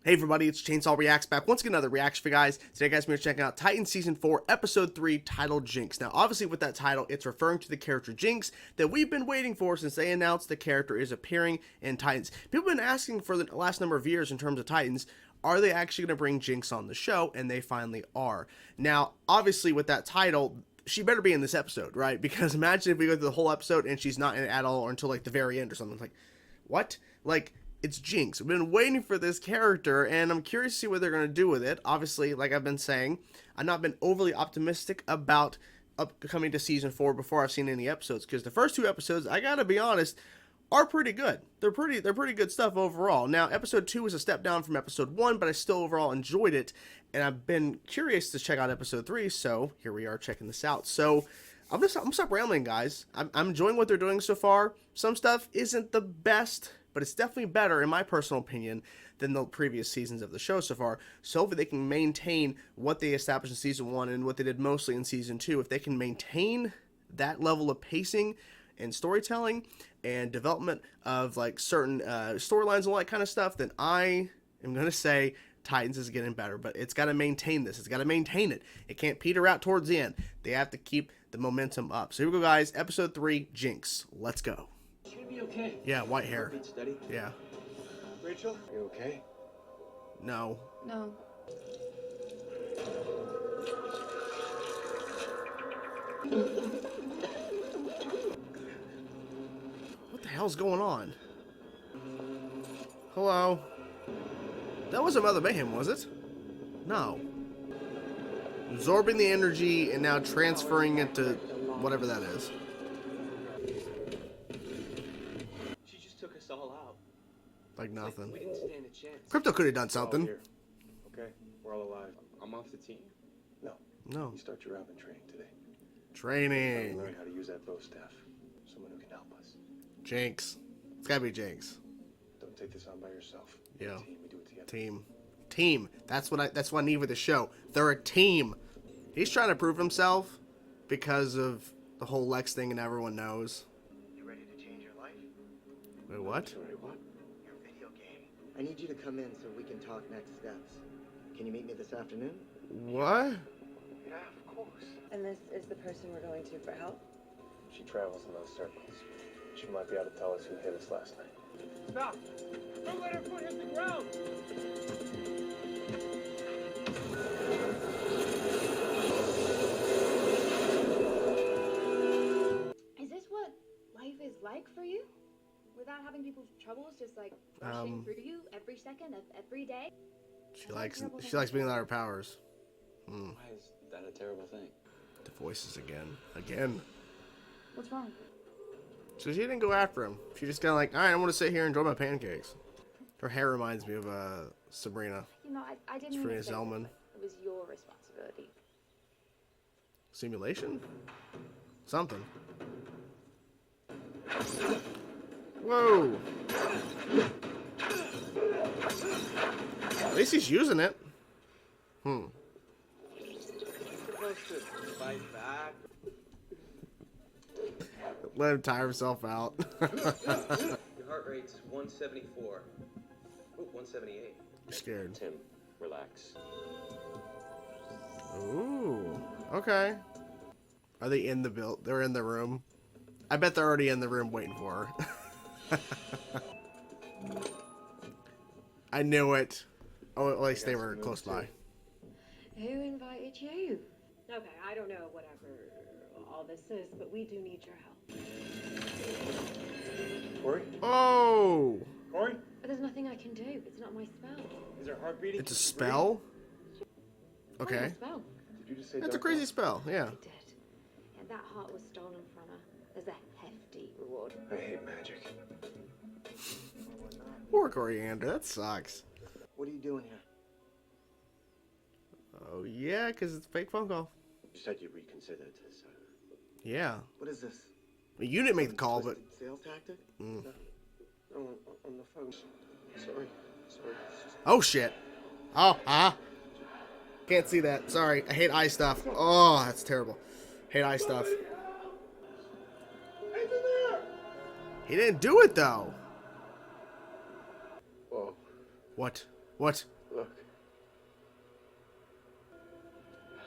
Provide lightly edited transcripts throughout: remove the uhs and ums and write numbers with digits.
Hey everybody, it's Chainsaw Reacts back once again, another reaction for you guys. Today guys, we're checking out Titan Season 4, Episode 3, titled Jinx. Now obviously with that title, it's referring to the character Jinx that we've been waiting for since they announced the character is appearing in Titans. People have been asking for the last number of years in terms of Titans, are they actually going to bring Jinx on the show? And they finally are. Now obviously with that title, she better be in this episode, right? Because imagine if we go through the whole episode and she's not in it at all or until like the very end or something. Like, what? Like, it's Jinx. I've been waiting for this character, and I'm curious to see what they're going to do with it. Obviously, like I've been saying, I've not been overly optimistic about coming to Season 4 before I've seen any episodes, because the first two episodes, I gotta be honest, are pretty good. They're pretty good stuff overall. Now, Episode 2 was a step down from Episode 1, but I still overall enjoyed it, and I've been curious to check out Episode 3, so here we are checking this out. So, I'm gonna stop rambling, guys. I'm enjoying what they're doing so far. Some stuff isn't the best, but it's definitely better, in my personal opinion, than the previous seasons of the show so far. So hopefully they can maintain what they established in Season 1 and what they did mostly in Season 2. If they can maintain that level of pacing and storytelling and development of like certain storylines and all that kind of stuff, then I am going to say Titans is getting better. But it's got to maintain this. It's got to maintain it. It can't peter out towards the end. They have to keep the momentum up. So here we go, guys. Episode 3, Jinx. Let's go. Be okay. Yeah, white hair. Steady. Yeah. Rachel, are you okay? No. No. What the hell's going on? Hello? That wasn't Mother Mayhem, was it? No. Absorbing the energy and now transferring it to whatever that is. She just took us all out. Like nothing. We didn't stand a chance. Crypto could have done something. Here. Okay, we're all alive. I'm off the team. No. No. You start your Robin training today. Training. Learn how to use that bow staff. Someone who can help us. Jinx. It's gotta be Jinx. Don't take this on by yourself. Yeah. We're a team. We do it together. Team. That's what I need with the show. They're a team. He's trying to prove himself because of the whole Lex thing and everyone knows. You ready to change your life? Wait, what? Sorry, what? Your video game. I need you to come in so we can talk next steps. Can you meet me this afternoon? What? Yeah, of course. And this is the person we're going to for help? She travels in those circles. She might be able to tell us who hit us last night. Stop! Don't let her foot hit the ground! Is this what life is like for you? Without having people's troubles just like rushing through you every second of every day? She likes being without her powers. Why is that a terrible thing? The voices again. What's wrong? So she didn't go after him. She just kind of like, all right, I want to sit here and enjoy my pancakes. Her hair reminds me of Sabrina. You know, I didn't Sabrina mean to say Zelman. that. It was your responsibility. Simulation? Something. Whoa. At least he's using it. Supposed to fight back. Let him tire himself out. Your heart rate's 174. Ooh, 178. You're scared. Tim, relax. Ooh. Okay. Are they in the build? They're in the room. I bet they're already in the room waiting for her. I knew it. Oh, at least they were close by. Who invited you? Okay, I don't know whatever all this is, but we do need your help. Corey? Oh! Corey? But there's nothing I can do. It's not my spell. Is her heart beating? It's a spell? What Okay. is a spell? Did you just say That's a dark crazy love? spell, yeah. I did. And that heart was stolen from her. There's a hefty reward. I hate magic. Poor Coriander, that sucks. What are you doing here? Oh, yeah, because it's a fake phone call. You said you reconsidered, so... Yeah. What is this? Well, you didn't make the call, but... Twisted sales tactic? No, on the phone. Sorry. It's just... Oh, shit. Oh, can't see that. Sorry. I hate eye stuff. Oh, that's terrible. Hate eye stuff. He didn't do it, though. Whoa. What? What? Look.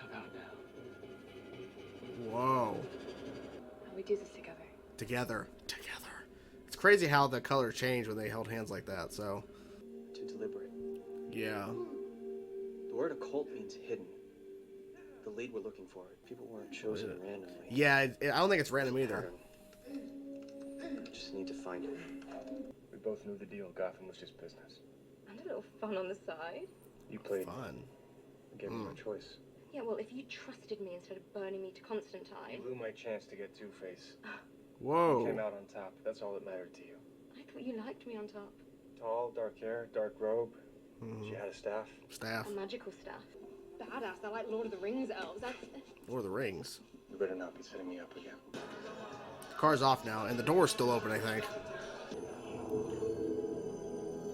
How about now? Whoa. We do this together. Together. It's crazy how the color changed when they held hands like that, so. Too deliberate. Yeah. The word occult means hidden. The lead we're looking for, people weren't chosen randomly. Yeah, I don't think it's random either. We just need to find it. We both knew the deal. Gotham was just business. And a little fun on the side. You played. Fun. You gave me no choice. Yeah, well, if you trusted me instead of burning me to Constantine. You blew my chance to get Two-Face. Whoa. You came out on top. That's all that mattered to you. I thought you liked me on top. Tall, dark hair, dark robe. She had a staff. Staff. A magical staff. Badass. I like Lord of the Rings elves. That's Lord of the Rings. You better not be setting me up again. The car's off now, and the door's still open, I think.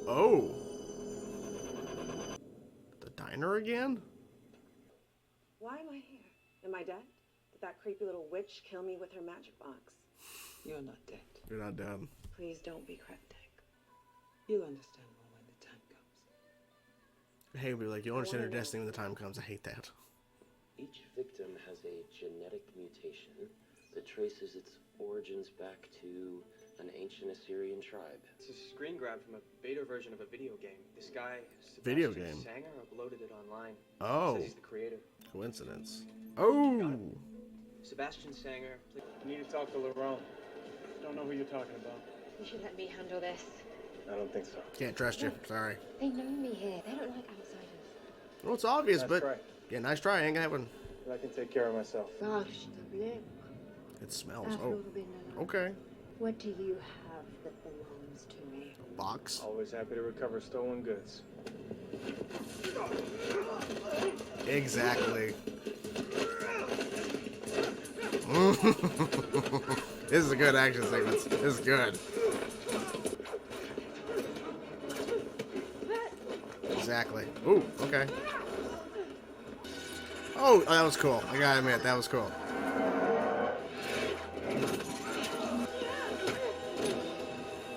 Oh. The diner again? Why am I here? Am I dead? Did that creepy little witch kill me with her magic box? You're not dead. You're not done. Please don't be cryptic. You'll understand more when the time comes. I hate when like, you'll understand your destiny when the time comes. I hate that. Each victim has a genetic mutation that traces its origins back to an ancient Assyrian tribe. It's a screen grab from a beta version of a video game. This guy, Video Sebastian game. Sanger, uploaded it online. Oh. Says he's the creator. Coincidence. Oh. Sebastian Sanger. You need to talk to Lerone. Don't know who you're talking about. You should let me handle this. I don't think so. Can't trust you. Sorry. They know me here. They don't like outsiders. Well, it's obvious, Nice but try. yeah, nice try. Ain't gonna happen. But I can take care of myself. gosh, the blip. It smells. Oh. Okay. What do you have that belongs to me? Box. Always happy to recover stolen goods. Exactly. This is a good action sequence. This is good. Exactly. Ooh, okay. Oh, that was cool. I gotta admit, that was cool.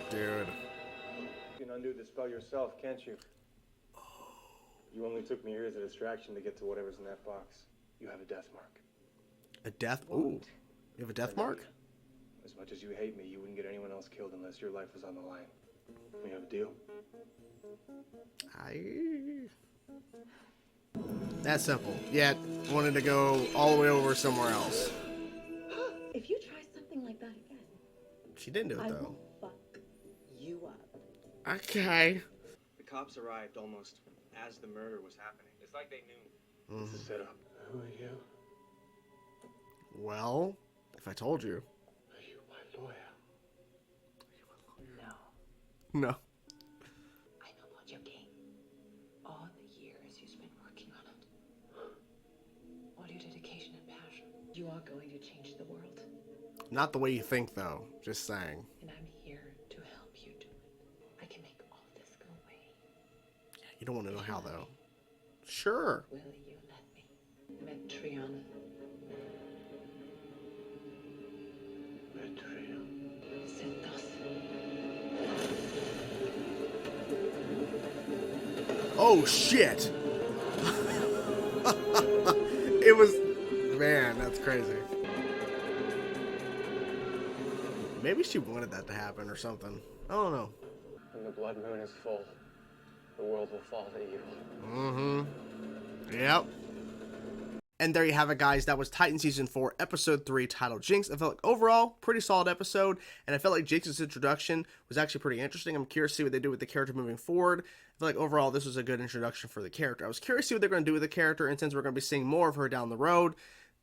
Dude. You can undo the spell yourself, can't you? You only took me here as a distraction to get to whatever's in that box. You have a death mark. A death? Ooh. You have a death mark? As much as you hate me, you wouldn't get anyone else killed unless your life was on the line. We have a deal? That's simple. Yet, wanted to go all the way over somewhere else. If you try something like that again, She didn't do it, I though. will fuck you up. Okay. The cops arrived almost as the murder was happening. It's like they knew. It's a setup. Who are you? Well, if I told you. Are you my lawyer? No. I know about your game. All the years you spent working on it. All your dedication and passion. You are going to change the world. Not the way you think, though. Just saying. And I'm here to help you do it. I can make all this go away. You don't want to know how, though. Sure. Will you let me? Metrion. Sentos. Oh, shit. It was... Man, that's crazy. Maybe she wanted that to happen or something. I don't know. When the blood moon is full, the world will fall to evil. Mm-hmm. Yep. And there you have it, guys. That was Titan Season 4, Episode 3, titled Jinx. I felt like overall, pretty solid episode, and I felt like Jinx's introduction was actually pretty interesting. I'm curious to see what they do with the character moving forward. I feel like overall, this was a good introduction for the character. I was curious to see what they're going to do with the character, and since we're going to be seeing more of her down the road,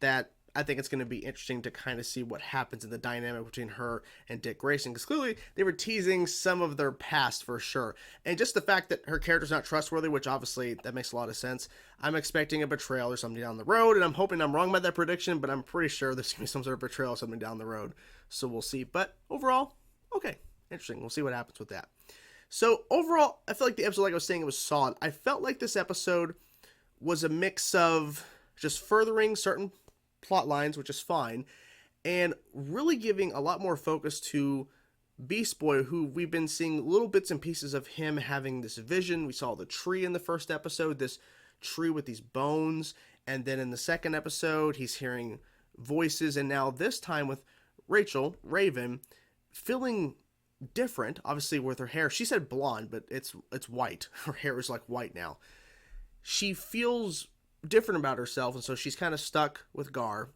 that I think it's going to be interesting to kind of see what happens in the dynamic between her and Dick Grayson, because clearly they were teasing some of their past for sure. And just the fact that her character's not trustworthy, which obviously that makes a lot of sense. I'm expecting a betrayal or something down the road, and I'm hoping I'm wrong about that prediction, but I'm pretty sure there's going to be some sort of betrayal or something down the road. So we'll see. But overall, okay, interesting. We'll see what happens with that. So overall, I feel like the episode, like I was saying, it was solid. I felt like this episode was a mix of just furthering certain plot lines, which is fine, and really giving a lot more focus to Beast Boy, who we've been seeing little bits and pieces of him having this vision. We saw the tree in the first episode, this tree with these bones, and then in the second episode he's hearing voices, and now this time with Rachel Raven feeling different, obviously with her hair. She said blonde, but it's white. Her hair is like white now. She feels different about herself, and so she's kind of stuck with Gar,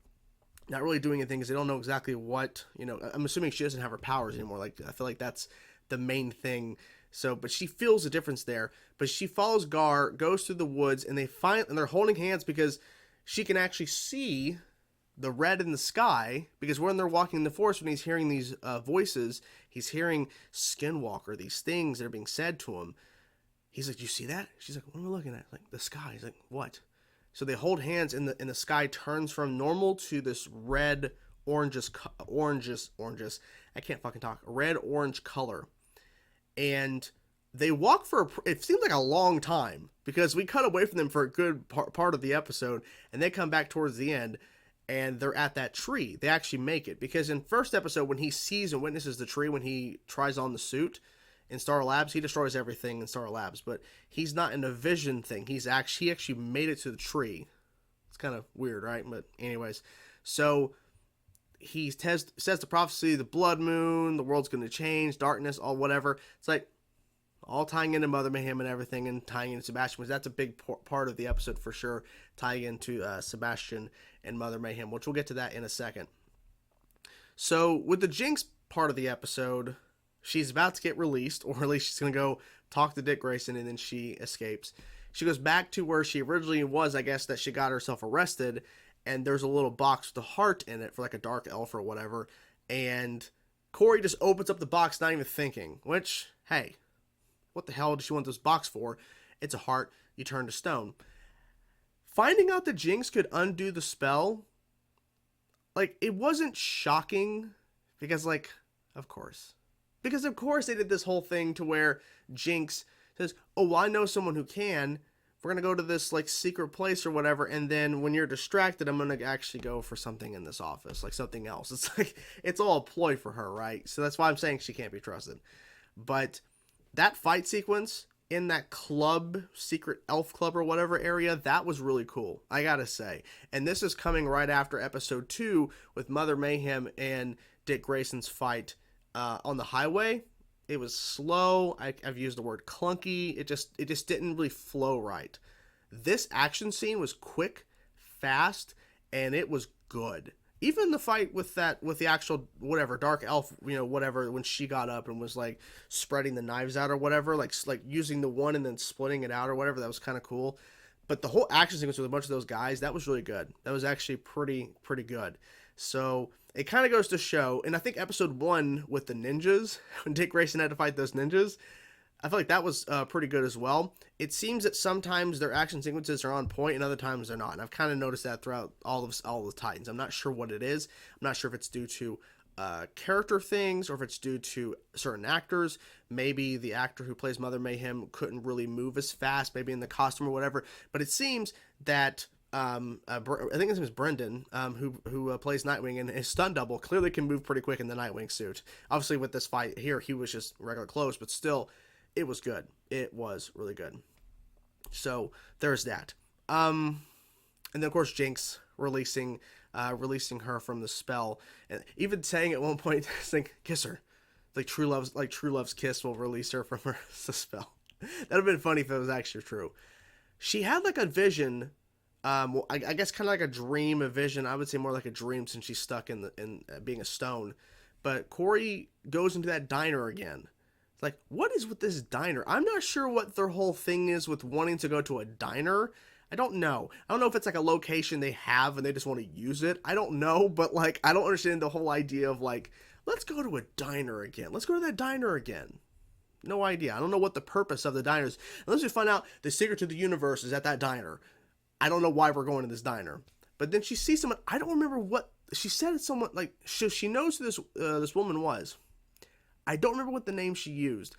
not really doing anything because they don't know exactly what, I'm assuming she doesn't have her powers anymore. Like, I feel like that's the main thing. So, but she feels a difference there. But she follows Gar, goes through the woods, and they're holding hands because she can actually see the red in the sky, because when they're walking in the forest, when he's hearing these voices, he's hearing Skinwalker, these things that are being said to him. He's like, "Do you see that?" She's like, "What am I looking at?" Like, the sky. He's like, "What?" So they hold hands, and the sky turns from normal to this red, oranges. I can't fucking talk. Red orange color, and they walk for it seems like a long time, because we cut away from them for a good part of the episode, and they come back towards the end, and they're at that tree. They actually make it, because in first episode, when he sees and witnesses the tree, when he tries on the suit in Star Labs, he destroys everything in Star Labs, but he's not in a vision thing. He actually made it to the tree. It's kind of weird, right? But anyways, so he says the prophecy, the blood moon, the world's going to change, darkness, all whatever. It's like all tying into Mother Mayhem and everything, and tying into Sebastian, because that's a big part of the episode for sure, tying into Sebastian and Mother Mayhem, which we'll get to that in a second. So with the Jinx part of the episode, she's about to get released, or at least she's going to go talk to Dick Grayson, and then she escapes. She goes back to where she originally was, I guess, that she got herself arrested, and there's a little box with a heart in it for like a dark elf or whatever, and Corey just opens up the box not even thinking, which, hey, what the hell does she want this box for? It's a heart, you turn to stone. Finding out that Jinx could undo the spell, like, it wasn't shocking, because, like, of course. Because, of course, they did this whole thing to where Jinx says, "Oh, well, I know someone who can. We're going to go to this, like, secret place or whatever, and then when you're distracted, I'm going to actually go for something in this office, like something else." It's like, it's all a ploy for her, right? So that's why I'm saying she can't be trusted. But that fight sequence in that club, secret elf club or whatever area, that was really cool, I gotta say. And this is coming right after episode 2 with Mother Mayhem and Dick Grayson's fight on the highway. It was slow. I've used the word clunky. It just didn't really flow right. This action scene was quick, fast, and it was good. Even the fight with the actual whatever dark elf, whatever, when she got up and was like spreading the knives out or whatever, like using the one and then splitting it out or whatever, that was kind of cool. But the whole action sequence with a bunch of those guys, that was really good. That was actually pretty good. So it kind of goes to show, and I think episode 1 with the ninjas, when Dick Grayson had to fight those ninjas, I feel like that was pretty good as well. It seems that sometimes their action sequences are on point and other times they're not. And I've kind of noticed that throughout all the Titans. I'm not sure what it is. I'm not sure if it's due to character things or if it's due to certain actors. Maybe the actor who plays Mother Mayhem couldn't really move as fast, maybe in the costume or whatever. But it seems that I think his name is Brendan, who plays Nightwing, and his stunt double clearly can move pretty quick in the Nightwing suit. Obviously with this fight here, he was just regular clothes, but still, it was good. It was really good. So there's that. And then of course Jinx releasing her from the spell, and even saying at one point, "Think, kiss her," like true love's kiss will release her from the spell. That'd have been funny if it was actually true. She had like a vision. I guess kind of like a dream, a vision. I would say more like a dream since she's stuck in being a stone. But Corey goes into that diner again. It's like, what is with this diner? I'm not sure what their whole thing is with wanting to go to a diner. I don't know. I don't know if it's like a location they have and they just want to use it. I don't know, but like, I don't understand the whole idea of like, let's go to a diner again. Let's go to that diner again. No idea. I don't know what the purpose of the diner is. Unless we find out the secret to the universe is at that diner. I don't know why we're going to this diner. But then she sees someone. I don't remember what she said. It's someone like she knows who this woman was. I don't remember what the name she used,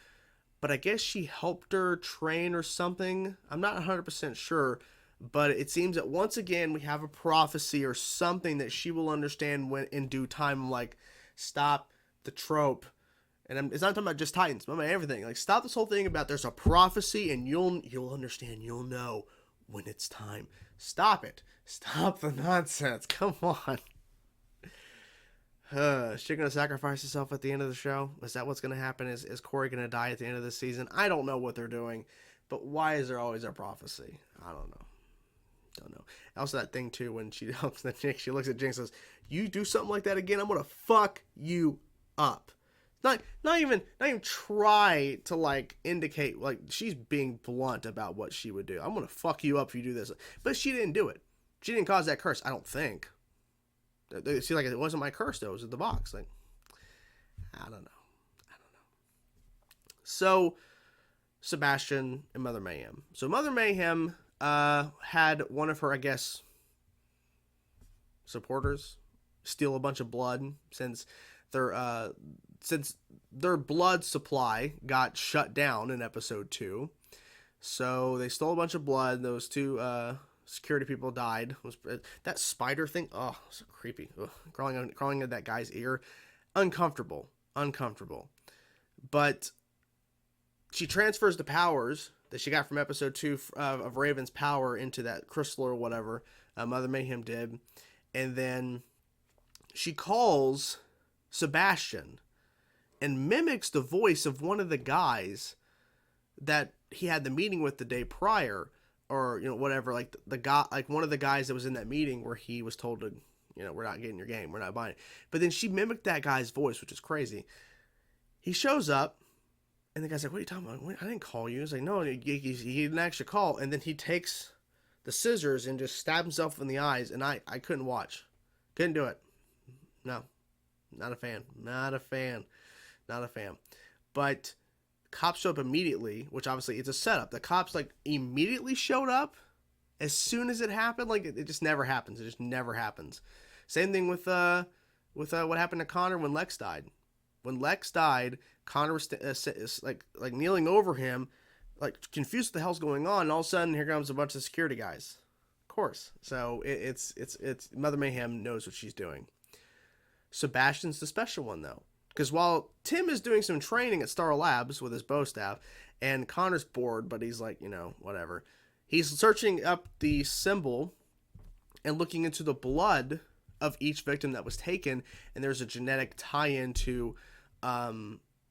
but I guess she helped her train or something. I'm not 100% sure, but it seems that once again we have a prophecy or something that she will understand when in due time. Like, stop the trope. And it's not talking about just Titans, but about everything. Like, stop this whole thing about there's a prophecy and you'll understand, you'll know when it's time. Stop it. Stop the nonsense. Come on. Is she going to sacrifice herself at the end of the show? Is that what's going to happen? Is Corey going to die at the end of the season? I don't know what they're doing, but why is there always a prophecy? I don't know. Don't know. Also, that thing too, when she helps the Jinx, she looks at Jinx and says, "You do something like that again, I'm gonna fuck you up." Not even try to like indicate, like, she's being blunt about what she would do. I'm gonna fuck you up if you do this. But she didn't do it. She didn't cause that curse. I don't think. See, like, it wasn't my curse though. It was in the box. Like, I don't know. So, Sebastian and Mother Mayhem. So Mother Mayhem had one of her, I guess, supporters steal a bunch of blood since their blood supply got shut down in episode 2. So they stole a bunch of blood. Those 2 security people died. That spider thing, oh, so creepy. Ugh, crawling in that guy's ear. Uncomfortable. But she transfers the powers that she got from episode 2 of Raven's power into that crystal or whatever Mother Mayhem did. And then she calls Sebastian and mimics the voice of one of the guys that he had the meeting with the day prior, or, you know, whatever, like the guy, like one of the guys that was in that meeting where he was told to, you know, we're not getting your game, we're not buying it. But then she mimicked that guy's voice, which is crazy. He shows up, and the guy's like, "What are you talking about? I didn't call you." He's like, "No, he didn't actually call." And then he takes the scissors and just stabs himself in the eyes, and I couldn't watch. Couldn't do it. No. Not a fan. But cops show up immediately, which obviously it's a setup. The cops, like, immediately showed up as soon as it happened. Like, it just never happens. It just never happens. Same thing with what happened to Connor when Lex died. When Lex died, Connor was like kneeling over him, like, confused what the hell's going on, and all of a sudden here comes a bunch of security guys. Of course. So it's Mother Mayhem knows what she's doing. Sebastian's the special one though, because while Tim is doing some training at Star Labs with his bow staff, and Connor's bored, but he's like, you know, whatever. He's searching up the symbol and looking into the blood of each victim that was taken, and there's a genetic tie-in to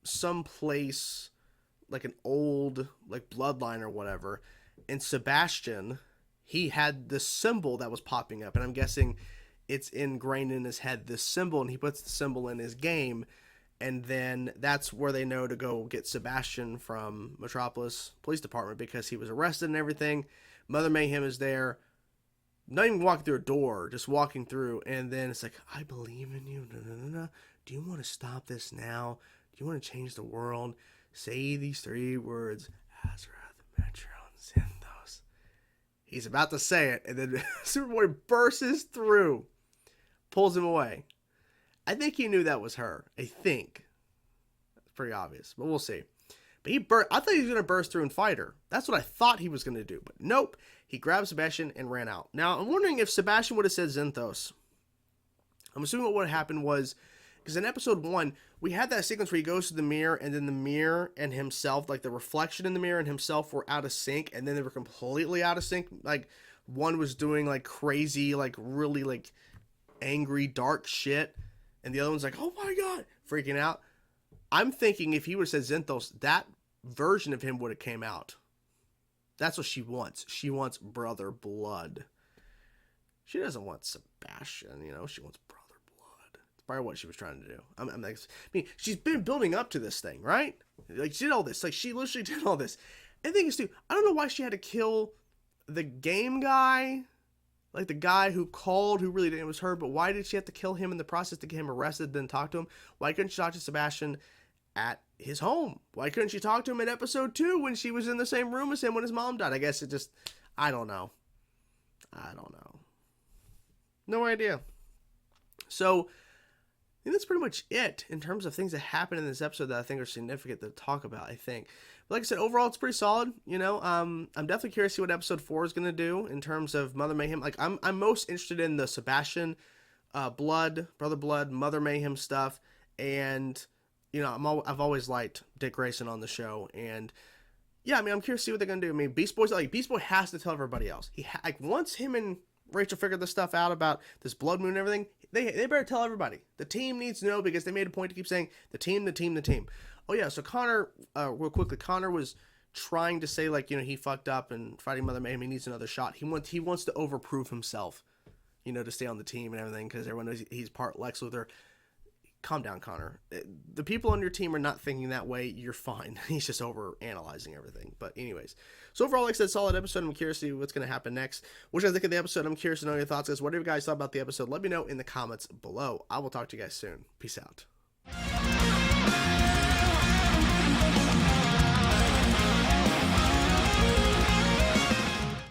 some place, like an old, like, bloodline or whatever. And Sebastian, he had this symbol that was popping up, and I'm guessing it's ingrained in his head, this symbol, and he puts the symbol in his game, and then that's where they know to go get Sebastian from Metropolis Police Department, because he was arrested and everything. Mother Mayhem is there, not even walking through a door, just walking through, and then it's like, "I believe in you. No. Do you want to stop this now? Do you want to change the world? Say these 3 words, Azrath, Metro, and Zinthos." He's about to say it, and then Superboy bursts through, pulls him away. I think he knew that was her. I think. It's pretty obvious, but we'll see. But I thought he was going to burst through and fight her. That's what I thought he was going to do, but nope. He grabbed Sebastian and ran out. Now, I'm wondering if Sebastian would have said Zinthos. I'm assuming what would have happened was, because in episode 1, we had that sequence where he goes to the mirror, and then the mirror and himself, like the reflection in the mirror and himself, were out of sync, and then they were completely out of sync. Like, one was doing, like, crazy, like, really, like, angry, dark shit, and the other one's like, "Oh my god," freaking out. I'm thinking if he would have said Zinthos, that version of him would have came out. That's what she wants. She wants brother blood. She doesn't want Sebastian, you know, she wants brother blood. It's probably what she was trying to do. I mean, she's been building up to this thing, right? Like, she did all this. Like, she literally did all this. And the thing is, too, I don't know why she had to kill the game guy, like the guy who called, who really didn't, it was her, but why did she have to kill him in the process to get him arrested, then talk to him? Why couldn't she talk to Sebastian at his home? Why couldn't she talk to him in episode 2 when she was in the same room as him when his mom died? I guess it just, I don't know. No idea. So, I think that's pretty much it in terms of things that happen in this episode that I think are significant to talk about, I think. But like I said, overall, it's pretty solid. You know, I'm definitely curious to see what episode 4 is going to do in terms of Mother Mayhem. Like, I'm most interested in the Sebastian brother blood, Mother Mayhem stuff, and, you know, I've always liked Dick Grayson on the show, and yeah, I mean, I'm curious to see what they're gonna do. I mean, Beast Boy has to tell everybody else. Like once him and Rachel figured this stuff out about this blood moon and everything, they better tell everybody. The team needs to know, because they made a point to keep saying the team. Oh yeah, so Connor, real quickly, Connor was trying to say, like, you know, he fucked up and Friday Mother Mayhem, he needs another shot. He wants to overprove himself, you know, to stay on the team and everything, because everyone knows he's part Lex Luthor. Calm down, Connor. The people on your team are not thinking that way. You're fine. He's just over analyzing everything. But anyways, so overall, like I said, solid episode. I'm curious to see what's going to happen next. What do you guys think of the episode? I'm curious to know your thoughts, guys. What do you guys thought about the episode? Let me know in the comments below. I will talk to you guys soon. Peace out.